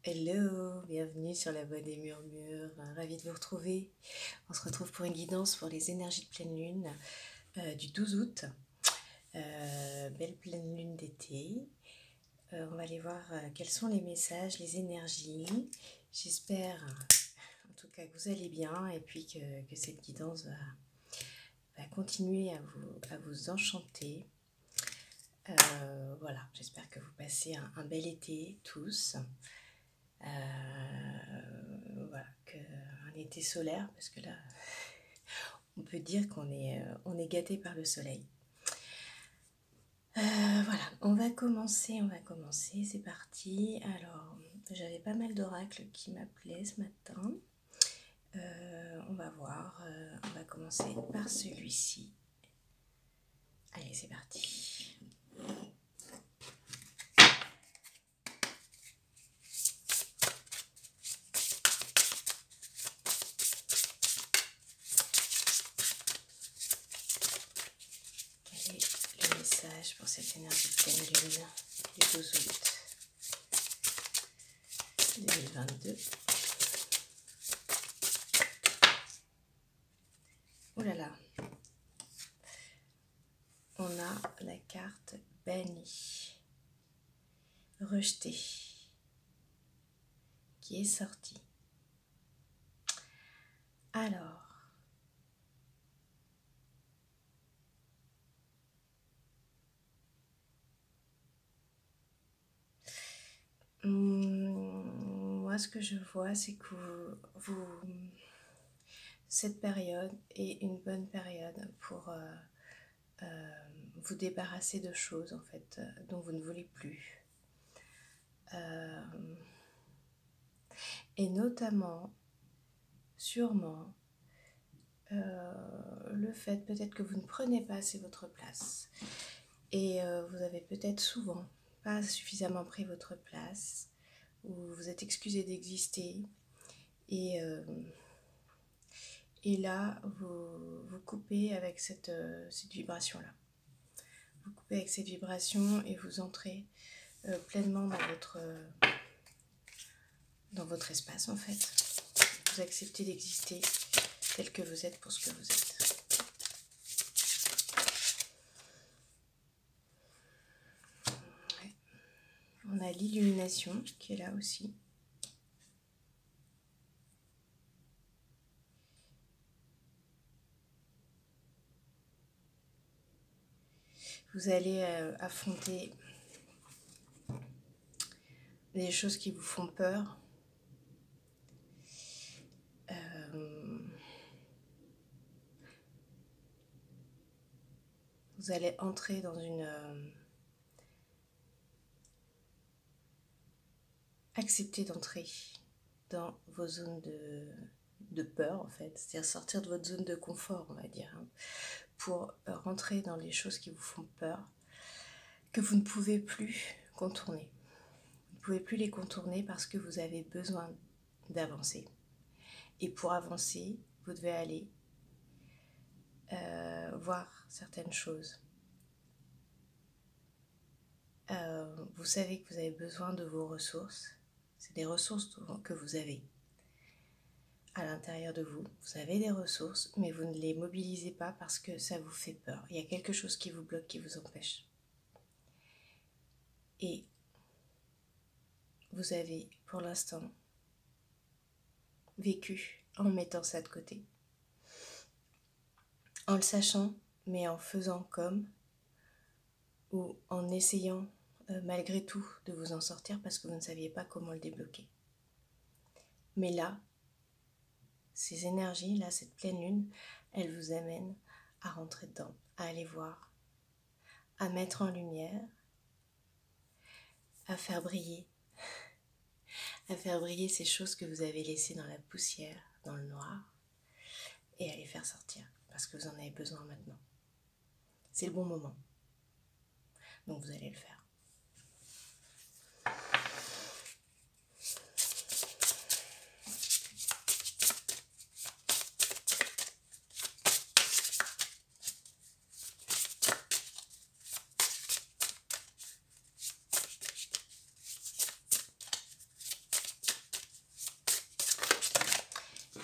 Hello, bienvenue sur la Voix des Murmures, ravie de vous retrouver. On se retrouve pour une guidance pour les énergies de pleine lune du 12 août. Belle pleine lune d'été. On va aller voir quels sont les messages, les énergies. J'espère en tout cas que vous allez bien et puis que cette guidance va continuer à vous enchanter. Voilà, j'espère que vous passez un bel été tous. Voilà, un été solaire, parce que là, on peut dire qu'on est gâté par le soleil. Voilà, on va commencer, c'est parti. Alors, j'avais pas mal d'oracles qui m'appelaient ce matin. On va voir, on va commencer par celui-ci. Allez, c'est parti. Quel est le message pour cette énergie de pleine lune du 12 août 2022? Oh là là, on a la carte bannie, rejetée, qui est sortie. Alors, moi ce que je vois, c'est que cette période est une bonne période pour vous débarrasser de choses en fait dont vous ne voulez plus. Et notamment, sûrement, le fait peut-être que vous ne prenez pas assez votre place et vous avez peut-être souvent pas suffisamment pris votre place ou vous êtes excusé d'exister et là vous coupez avec cette vibration là. Vous coupez avec cette vibration et vous entrez pleinement dans votre espace en fait. Vous acceptez d'exister tel que vous êtes pour ce que vous êtes. Ouais. On a l'illumination qui est là aussi. Vous allez affronter des choses qui vous font peur. Vous allez entrer dans une... accepter d'entrer dans vos zones de peur en fait. C'est-à-dire sortir de votre zone de confort, on va dire, hein, pour rentrer dans les choses qui vous font peur, que vous ne pouvez plus contourner. Vous ne pouvez plus les contourner parce que vous avez besoin d'avancer. Et pour avancer, vous devez aller voir certaines choses. Vous savez que vous avez besoin de vos ressources. C'est des ressources que vous avez à l'intérieur de vous. Vous avez des ressources, mais vous ne les mobilisez pas parce que ça vous fait peur. Il y a quelque chose qui vous bloque, qui vous empêche. Et vous avez, pour l'instant, vécu en mettant ça de côté. En le sachant, mais en faisant comme, ou en essayant malgré tout de vous en sortir parce que vous ne saviez pas comment le débloquer. Mais là, ces énergies, là, cette pleine lune, elle vous amène à rentrer dedans, à aller voir, à mettre en lumière, à faire briller ces choses que vous avez laissées dans la poussière, dans le noir, et à les faire sortir, parce que vous en avez besoin maintenant. C'est le bon moment. Donc vous allez le faire.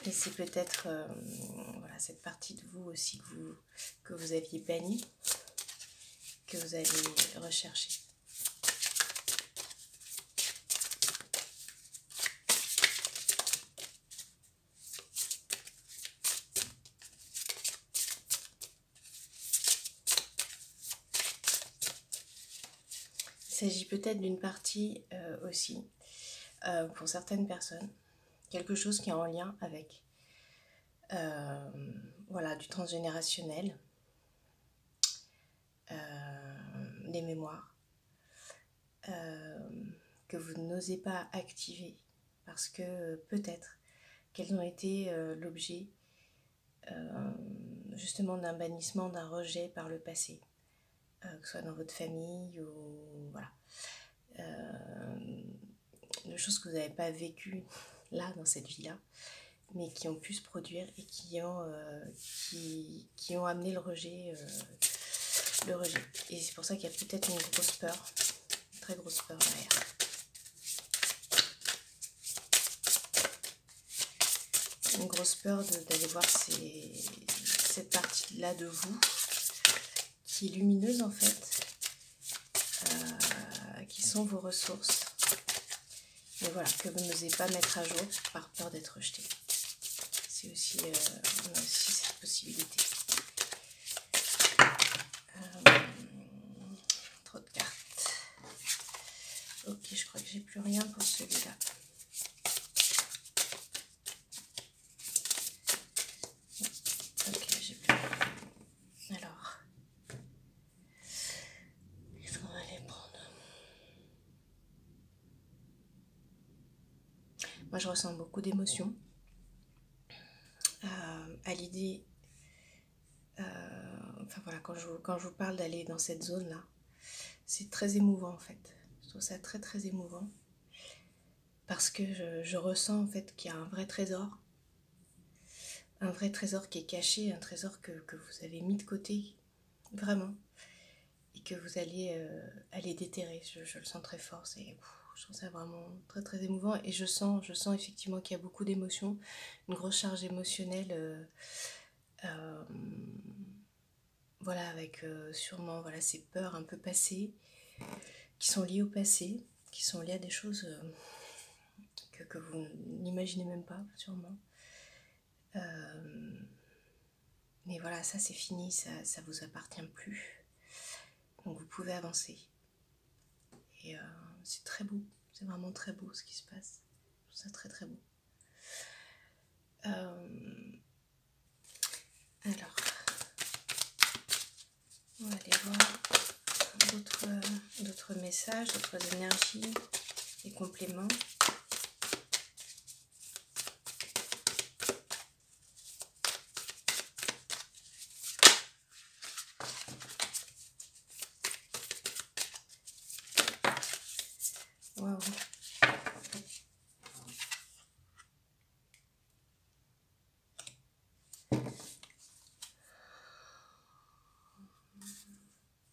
Et c'est peut-être voilà, cette partie de vous aussi que vous aviez bannie, que vous allez rechercher. Il s'agit peut-être d'une partie aussi, pour certaines personnes, quelque chose qui est en lien avec voilà, du transgénérationnel, des mémoires, que vous n'osez pas activer parce que peut-être qu'elles ont été l'objet justement d'un bannissement, d'un rejet par le passé, que ce soit dans votre famille ou voilà, de choses que vous n'avez pas vécues là, dans cette vie-là, mais qui ont pu se produire et qui ont amené le rejet. Et c'est pour ça qu'il y a peut-être une grosse peur, une très grosse peur derrière. Une grosse peur d'aller voir cette partie-là de vous, qui est lumineuse en fait, qui sont vos ressources, mais voilà, que vous n'osez pas mettre à jour par peur d'être rejeté. C'est aussi, on a aussi cette possibilité. Trop de cartes. Ok, je crois que j'ai plus rien pour celui-là. Ok, j'ai plus rien. Alors, qu'est-ce qu'on va aller prendre? Moi, je ressens beaucoup d'émotions à l'idée. Enfin voilà, quand je vous parle d'aller dans cette zone-là, c'est très émouvant en fait. Je trouve ça très très émouvant parce que je ressens en fait qu'il y a un vrai trésor qui est caché, un trésor que vous avez mis de côté, vraiment, et que vous allez aller déterrer. Je le sens très fort, je trouve ça vraiment très très émouvant et je sens effectivement qu'il y a beaucoup d'émotions, une grosse charge émotionnelle. Voilà, avec sûrement voilà, ces peurs un peu passées, qui sont liées au passé, qui sont liées à des choses que vous n'imaginez même pas, sûrement. Mais voilà, ça c'est fini, ça vous appartient plus. Donc vous pouvez avancer. Et c'est très beau, c'est vraiment très beau ce qui se passe. Je trouve ça très très beau. Alors, on va aller voir d'autres messages, d'autres énergies, des compléments. Waouh.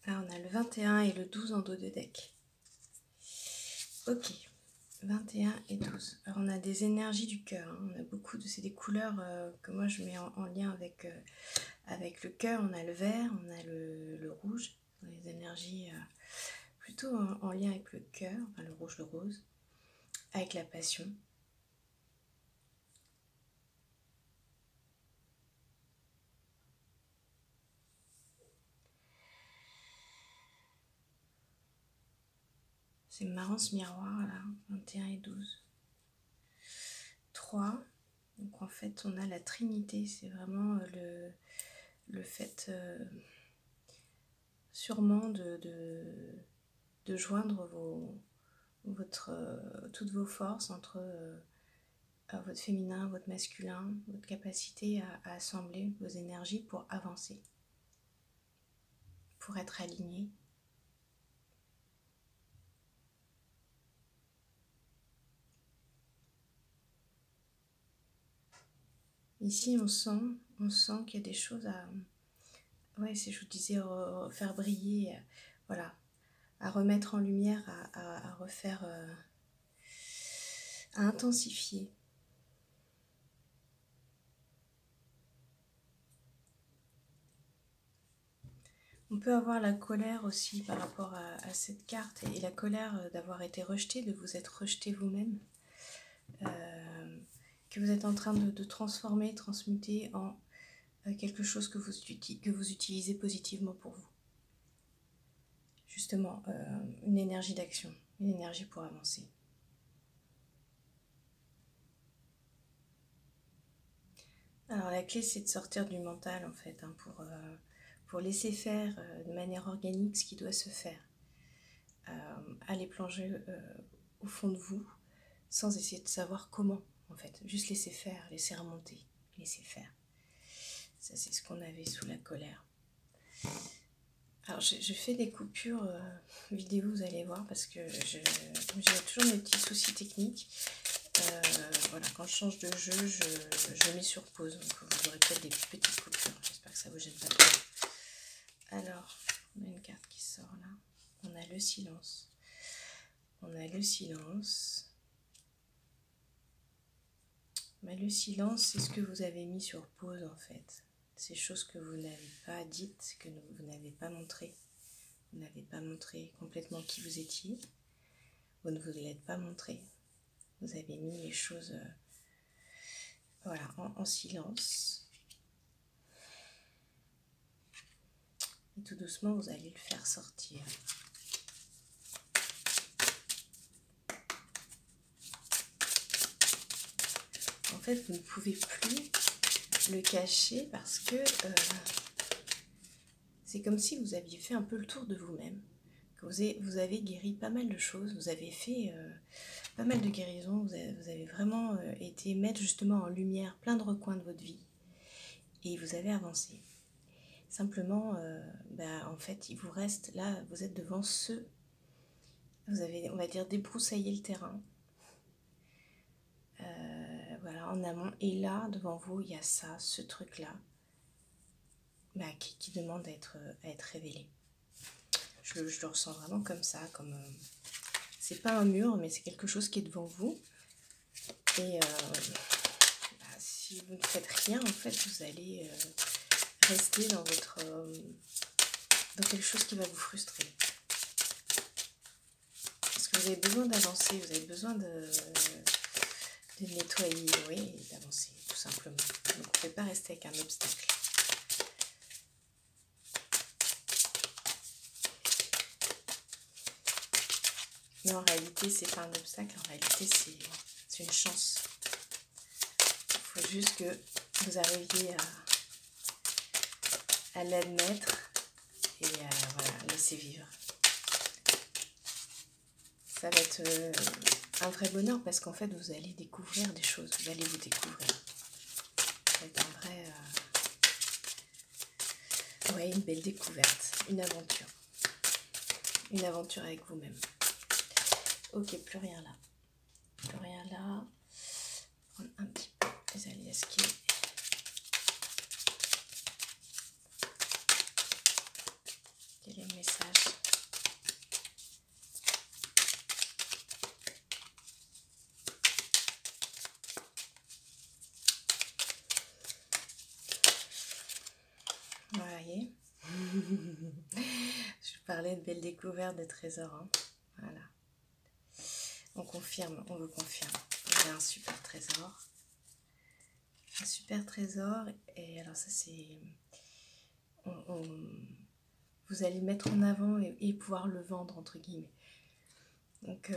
Là, on a le 21 et le 12 en dos de deck. Ok, 21 et 12. Alors, on a des énergies du cœur. Hein. On a beaucoup c'est des couleurs que moi je mets en lien avec le cœur. On a le vert, on a le rouge. Les énergies plutôt en lien avec le cœur, enfin le rouge, le rose, avec la passion. C'est marrant ce miroir là, 21 et 12. 3. Donc en fait on a la Trinité, c'est vraiment le fait sûrement de joindre toutes vos forces entre votre féminin, votre masculin, votre capacité à assembler vos énergies pour avancer, pour être aligné. Ici, on sent qu'il y a des choses à... Ouais, c'est je vous disais, faire briller, voilà, à remettre en lumière, à refaire, à intensifier. On peut avoir la colère aussi par rapport à cette carte et la colère d'avoir été rejeté, de vous être rejeté vous-même, que vous êtes en train de transformer, transmuter en quelque chose que vous utilisez positivement pour vous. Justement, une énergie d'action, une énergie pour avancer. Alors la clé, c'est de sortir du mental en fait, hein, pour laisser faire de manière organique ce qui doit se faire. Aller plonger au fond de vous sans essayer de savoir comment en fait. Juste laisser faire, laisser remonter, laisser faire. Ça, c'est ce qu'on avait sous la colère. Alors je fais des coupures vidéo, vous allez voir, parce que j'ai toujours mes petits soucis techniques. Voilà, quand je change de jeu, je mets sur pause, donc vous aurez peut-être des petites coupures. J'espère que ça vous gêne pas trop. Alors, on a une carte qui sort là. On a le silence. On a le silence. Mais le silence, c'est ce que vous avez mis sur pause en fait. Ces choses que vous n'avez pas dites, que vous n'avez pas montrées. Vous n'avez pas montré complètement qui vous étiez. Vous ne vous l'êtes pas montré. Vous avez mis les choses voilà, en silence. Et tout doucement, vous allez le faire sortir. En fait, vous ne pouvez plus le cacher parce que c'est comme si vous aviez fait un peu le tour de vous-même. Vous avez guéri pas mal de choses, vous avez fait pas mal de guérisons, vous avez vraiment été mettre justement en lumière plein de recoins de votre vie et vous avez avancé. Simplement, en fait, il vous reste, là, vous êtes devant ceux, vous avez, on va dire, débroussaillé le terrain, voilà, en amont, et là, devant vous, il y a ça, ce truc-là, qui demande à être révélé. Je le ressens vraiment comme ça, comme... c'est pas un mur, mais c'est quelque chose qui est devant vous. Et si vous ne faites rien, en fait, vous allez rester dans dans quelque chose qui va vous frustrer. Parce que vous avez besoin d'avancer, vous avez besoin de nettoyer, oui, et d'avancer, tout simplement. Donc, vous ne pouvez pas rester avec un obstacle. Mais en réalité, c'est pas un obstacle, en réalité, c'est une chance. Il faut juste que vous arriviez à l'admettre et voilà, laisser vivre. Ça va être un vrai bonheur parce qu'en fait, vous allez découvrir des choses, vous allez vous découvrir. Ça va être un vrai... ouais, une belle découverte, une aventure. Une aventure avec vous-même. Ok, plus rien là. Plus rien là. Prendre un petit peu les alias qui... Quel est le message? Voilà, voyez. Je parlais de belles découvertes, de trésors. Hein. Voilà. On confirme, on vous confirme. Vous avez un super trésor. Un super trésor. Et alors ça c'est... vous allez le mettre en avant et pouvoir le vendre, entre guillemets. Donc...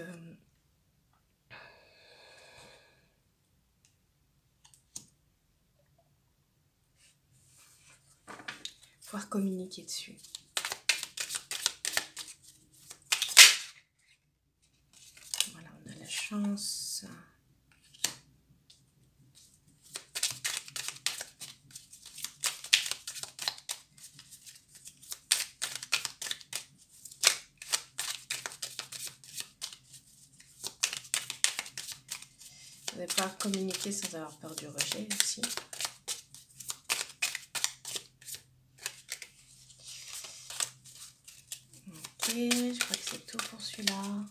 pouvoir communiquer dessus. Voilà, on a la chance. Vous allez pouvoir communiquer sans avoir peur du rejet aussi. Ok, je crois que c'est tout pour celui-là.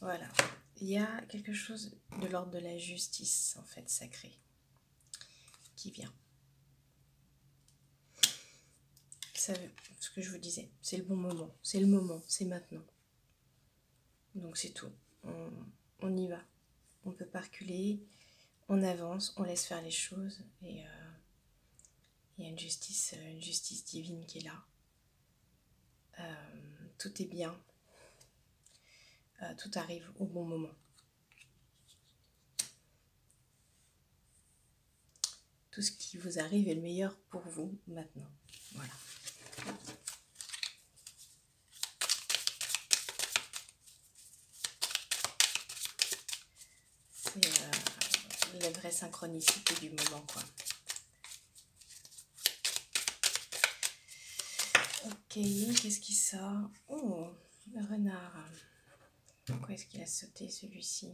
Voilà, il y a quelque chose de l'ordre de la justice, en fait, sacrée, qui vient. ça, ce que je vous disais, c'est le bon moment, c'est le moment, c'est maintenant. Donc c'est tout, on y va, on ne peut pas reculer, on avance, on laisse faire les choses et il y a une justice divine qui est là. Tout est bien, tout arrive au bon moment. Tout ce qui vous arrive est le meilleur pour vous maintenant. Voilà. C'est la vraie synchronicité du moment, quoi. Ok, qu'est-ce qui sort? Oh, le renard. Pourquoi est-ce qu'il a sauté celui-ci?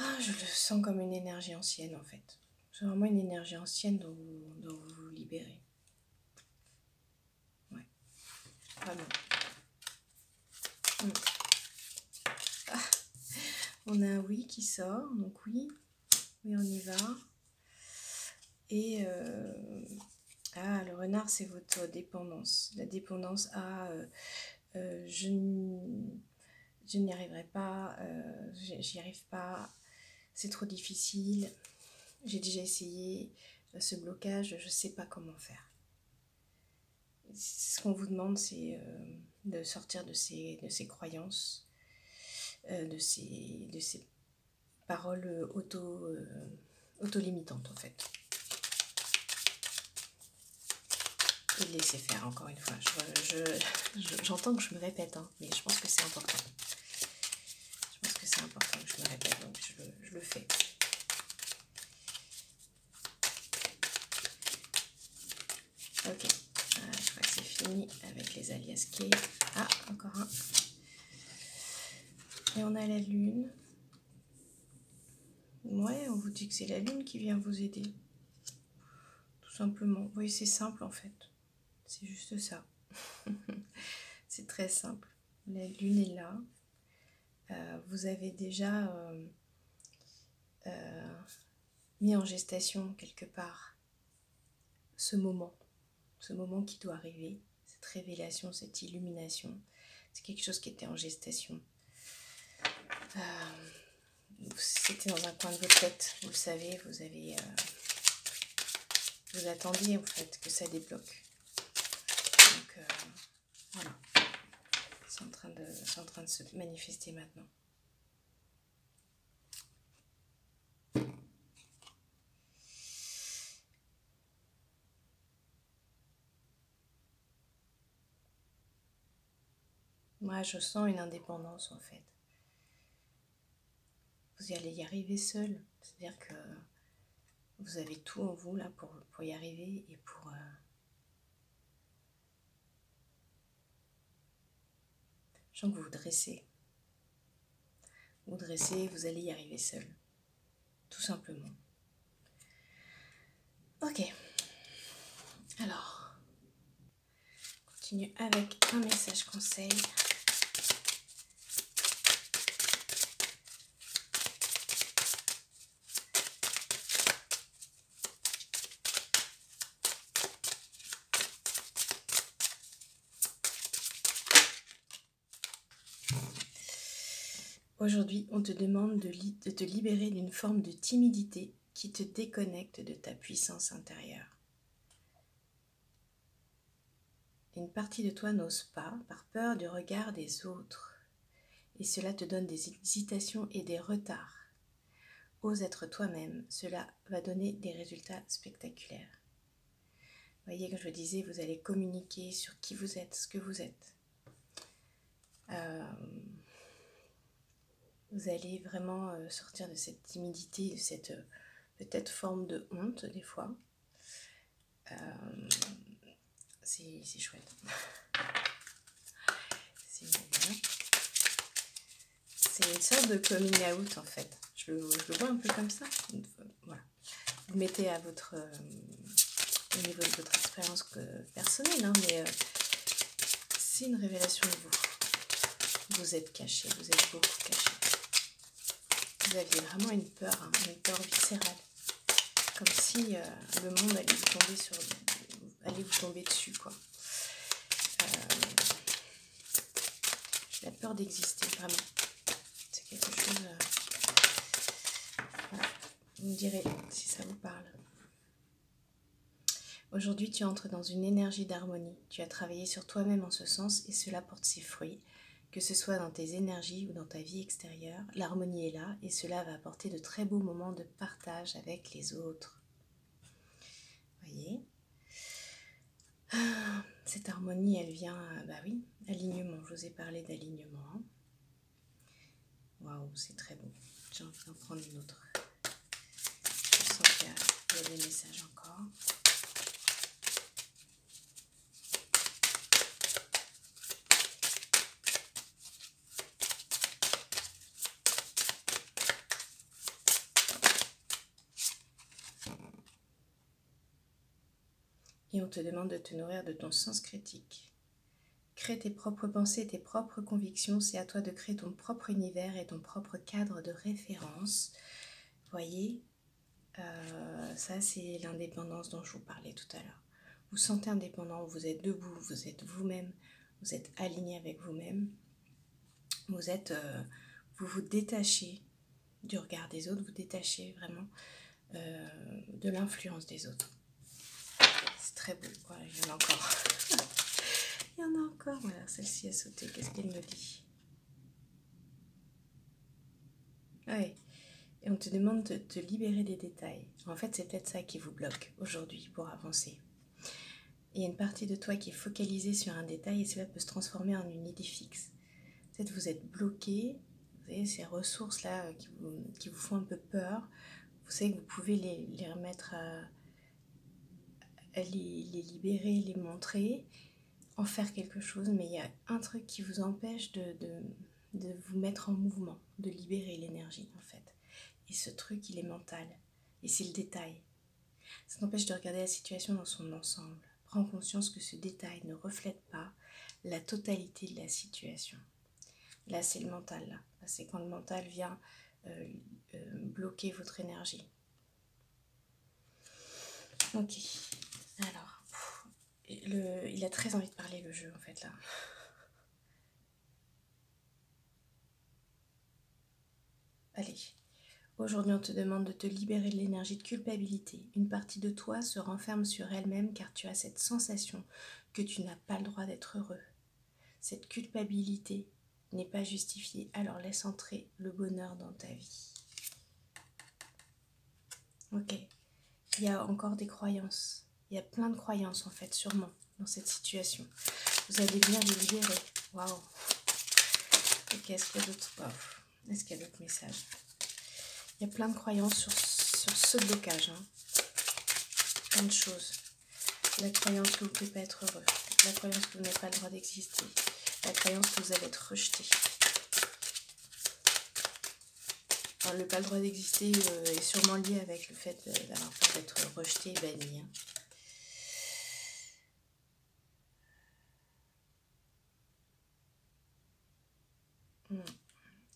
Ah, je le sens comme une énergie ancienne en fait. C'est vraiment une énergie ancienne dont vous vous libérez. Ouais, vraiment. Ah, on a un oui qui sort, donc oui, on y va. Et le renard, c'est votre dépendance. La dépendance à je n'y arriverai pas, j'y arrive pas, c'est trop difficile, j'ai déjà essayé, ce blocage, je ne sais pas comment faire. Ce qu'on vous demande, c'est de sortir de ces croyances, de ces paroles auto-limitantes en fait. Et de laisser faire, encore une fois. J'entends que je me répète, hein, mais je pense que c'est important. Je pense que c'est important que je me répète, donc je le fais. Ok, je crois que c'est fini avec les alias K. Ah, encore un. Et on a la lune. Ouais, on vous dit que c'est la lune qui vient vous aider. Tout simplement. Vous voyez, c'est simple en fait. C'est juste ça. C'est très simple. La lune est là. Vous avez déjà mis en gestation quelque part ce moment qui doit arriver, cette révélation, cette illumination. C'est quelque chose qui était en gestation. C'était dans un coin de votre tête, vous le savez, vous attendiez en fait que ça débloque. Donc voilà, c'est en train de se manifester maintenant. Moi, je sens une indépendance en fait. Vous allez y arriver seul, c'est-à-dire que vous avez tout en vous là pour y arriver et pour je sens que vous vous dressez. Vous dressez, vous allez y arriver seul, tout simplement. Ok. Alors, on continue avec un message conseil. Aujourd'hui, on te demande de te libérer d'une forme de timidité qui te déconnecte de ta puissance intérieure. Une partie de toi n'ose pas par peur du regard des autres. Et cela te donne des hésitations et des retards. Ose être toi-même, cela va donner des résultats spectaculaires. Vous voyez, comme je vous disais, vous allez communiquer sur qui vous êtes, ce que vous êtes. Vous allez vraiment sortir de cette timidité, de cette peut-être forme de honte des fois. C'est chouette. C'est bien. C'est une sorte de coming out en fait. Je le vois un peu comme ça. Voilà. Vous mettez à votre au niveau de votre expérience personnelle, hein, mais c'est une révélation de vous. Vous êtes caché, vous êtes beaucoup caché. vous aviez vraiment une peur viscérale. Comme si le monde allait vous tomber dessus, quoi. La peur d'exister, vraiment. C'est quelque chose... voilà. Vous me direz si ça vous parle. Aujourd'hui, tu entres dans une énergie d'harmonie. Tu as travaillé sur toi-même en ce sens et cela porte ses fruits. Que ce soit dans tes énergies ou dans ta vie extérieure, l'harmonie est là et cela va apporter de très beaux moments de partage avec les autres. Voyez ? Cette harmonie, elle vient, bah oui, alignement. Je vous ai parlé d'alignement. Hein. Waouh, c'est très beau. J'ai envie d'en prendre une autre. Je sens qu'il y a des messages encore. Et on te demande de te nourrir de ton sens critique. Crée tes propres pensées, tes propres convictions. C'est à toi de créer ton propre univers et ton propre cadre de référence. Voyez, ça c'est l'indépendance dont je vous parlais tout à l'heure. Vous sentez indépendant, vous êtes debout, vous êtes vous-même, vous êtes aligné avec vous-même. Vous vous détachez du regard des autres, vous détachez vraiment de l'influence des autres. C'est très beau, voilà, il y en a encore. Il y en a encore, voilà, celle-ci a sauté, qu'est-ce qu'elle me dit? Ouais, et on te demande de te libérer des détails. En fait, c'est peut-être ça qui vous bloque aujourd'hui pour avancer. Il y a une partie de toi qui est focalisée sur un détail et cela peut se transformer en une idée fixe. Peut-être vous êtes bloqué, vous avez ces ressources-là qui vous font un peu peur. Vous savez que vous pouvez les remettre à les libérer, les montrer, en faire quelque chose, mais il y a un truc qui vous empêche de vous mettre en mouvement, de libérer l'énergie en fait. Et ce truc, il est mental. Et c'est le détail. Ça t'empêche de regarder la situation dans son ensemble. Prends conscience que ce détail ne reflète pas la totalité de la situation. Là, c'est le mental. Là, c'est quand le mental vient bloquer votre énergie. Ok. Alors, il a très envie de parler, le jeu, en fait, là. Allez. Aujourd'hui, on te demande de te libérer de l'énergie de culpabilité. Une partie de toi se renferme sur elle-même car tu as cette sensation que tu n'as pas le droit d'être heureux. Cette culpabilité n'est pas justifiée, alors laisse entrer le bonheur dans ta vie. Ok. Il y a encore des croyances. Il y a plein de croyances, en fait, sûrement, dans cette situation. Vous allez venir les libérer. Waouh. Ok, est-ce qu'il y a d'autres... Wow. Est-ce qu'il y a d'autres messages? Il y a plein de croyances sur ce blocage. Hein. Plein de choses. La croyance que vous ne pouvez pas être heureux. La croyance que vous n'avez pas le droit d'exister. La croyance que vous allez être rejeté. Alors, le pas le droit d'exister est sûrement lié avec le fait d'avoir peur d'être rejeté et banni. Hein.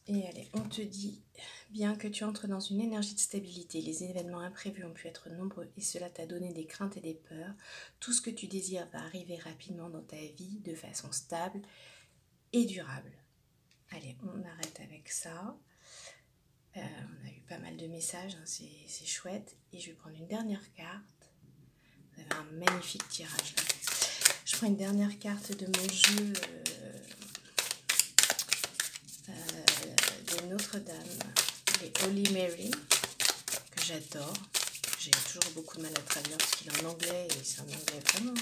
Et allez, on te dit, bien que tu entres dans une énergie de stabilité, les événements imprévus ont pu être nombreux et cela t'a donné des craintes et des peurs. Tout ce que tu désires va arriver rapidement dans ta vie de façon stable et durable. Allez, on arrête avec ça. On a eu pas mal de messages, hein, c'est chouette. Et je vais prendre une dernière carte. Vous avez un magnifique tirage là. Je prends une dernière carte de mon jeu de Notre-Dame, les Holy Mary, que j'adore. J'ai toujours beaucoup de mal à traduire parce qu'il est en anglais et c'est un anglais vraiment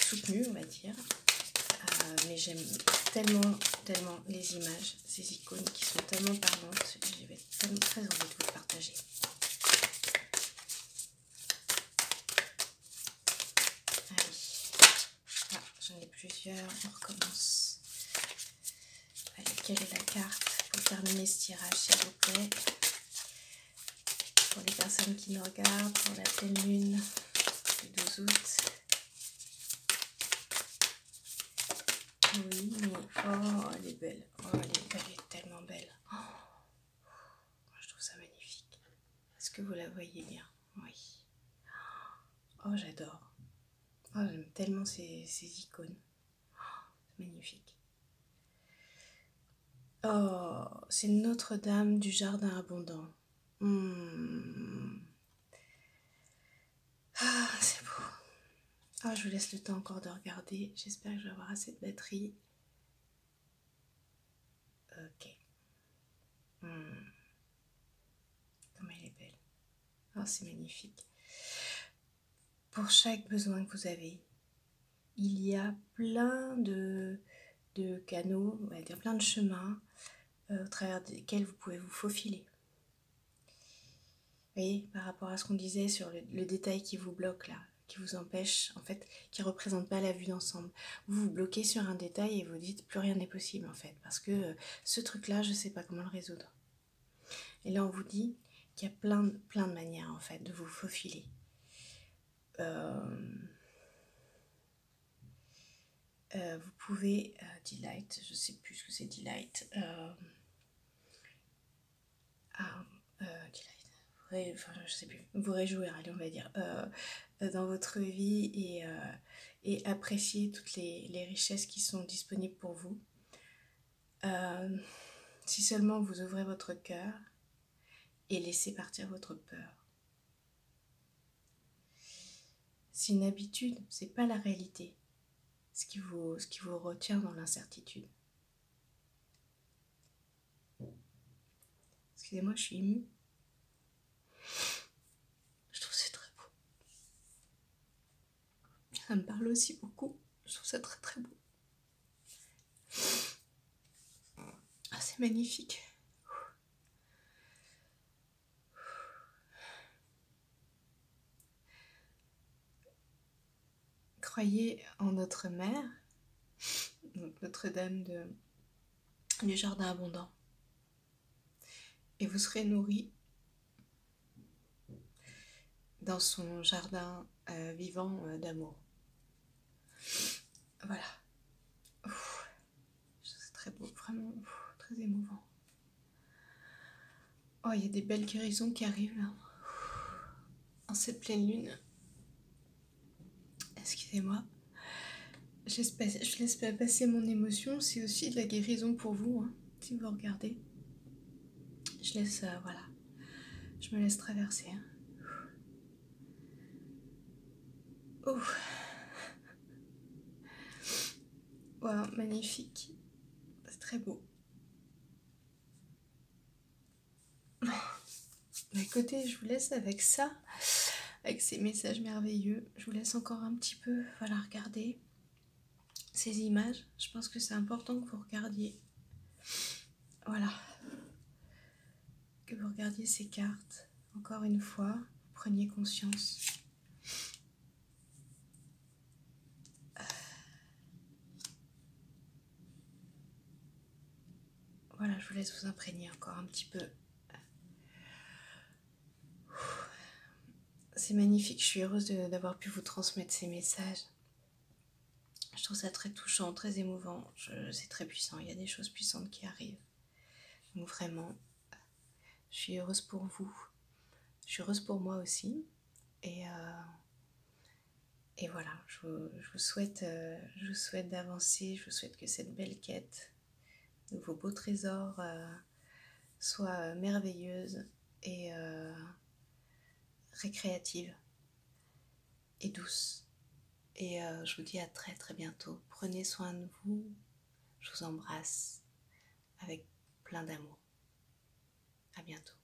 soutenu, on va dire. Mais j'aime tellement les images, ces icônes qui sont tellement parlantes. J'avais tellement très envie de vous le partager. Allez, ah, j'en ai plusieurs, on recommence. Allez, quelle est la carte pour terminer ce tirage, s'il vous plaît? Pour les personnes qui nous regardent, pour la pleine lune du 12 août. Oui, mais oh, elle est belle. Oh, elle est tellement belle. Oh, que vous la voyez bien? Oui. Oh, j'adore. Oh, j'aime tellement ces icônes. C'est magnifique. Oh, c'est Notre-Dame du Jardin Abondant. Ah, c'est beau. Ah, je vous laisse le temps encore de regarder. J'espère que je vais avoir assez de batterie. Ok. Comme elle est belle. Oh, c'est magnifique. Pour chaque besoin que vous avez, il y a plein de canaux, on va dire plein de chemins au travers desquels vous pouvez vous faufiler. Vous voyez, par rapport à ce qu'on disait sur le détail qui vous bloque là, qui vous empêche, en fait, qui ne représente pas la vue d'ensemble. Vous vous bloquez sur un détail et vous dites plus rien n'est possible en fait, parce que ce truc-là, je ne sais pas comment le résoudre. Et là, on vous dit qu'il y a plein de manières en fait de vous faufiler. Vous pouvez, Delight, je ne sais plus ce que c'est Delight. Delight, enfin, je sais plus, vous réjouir, allez, on va dire, dans votre vie et apprécier toutes les richesses qui sont disponibles pour vous. Si seulement vous ouvrez votre cœur et laissez partir votre peur. C'est une habitude, c'est pas la réalité. Ce qui vous retient dans l'incertitude. Excusez-moi, je suis émue. Je trouve c'est très beau. Ça me parle aussi beaucoup. Je trouve ça très très beau. Ah, c'est magnifique. Croyez en notre mère, Notre-Dame du Jardin Abondant. Et vous serez nourris dans son jardin vivant d'amour. Voilà. C'est très beau, vraiment très émouvant. Oh, il y a des belles guérisons qui arrivent là. En cette pleine lune. Excusez-moi. Je laisse pas passer mon émotion. C'est aussi de la guérison pour vous, hein, si vous regardez. Je laisse, voilà. Je me laisse traverser. Hein. Oh. Wow, magnifique. C'est très beau. Bah écoutez, je vous laisse avec ça, avec ces messages merveilleux. Je vous laisse encore un petit peu, voilà, regarder ces images. Je pense que c'est important que vous regardiez. Voilà. Que vous regardiez ces cartes. Encore une fois, vous preniez conscience. Voilà, je vous laisse vous imprégner encore un petit peu. C'est magnifique, je suis heureuse d'avoir pu vous transmettre ces messages. Je trouve ça très touchant, très émouvant. C'est très puissant, il y a des choses puissantes qui arrivent. Donc vraiment, je suis heureuse pour vous. Je suis heureuse pour moi aussi. Et voilà, je vous souhaite d'avancer. Je vous souhaite que cette belle quête de vos beaux trésors soit merveilleuse et récréative et douce. Et je vous dis à très très bientôt. Prenez soin de vous. Je vous embrasse avec plein d'amour. À bientôt.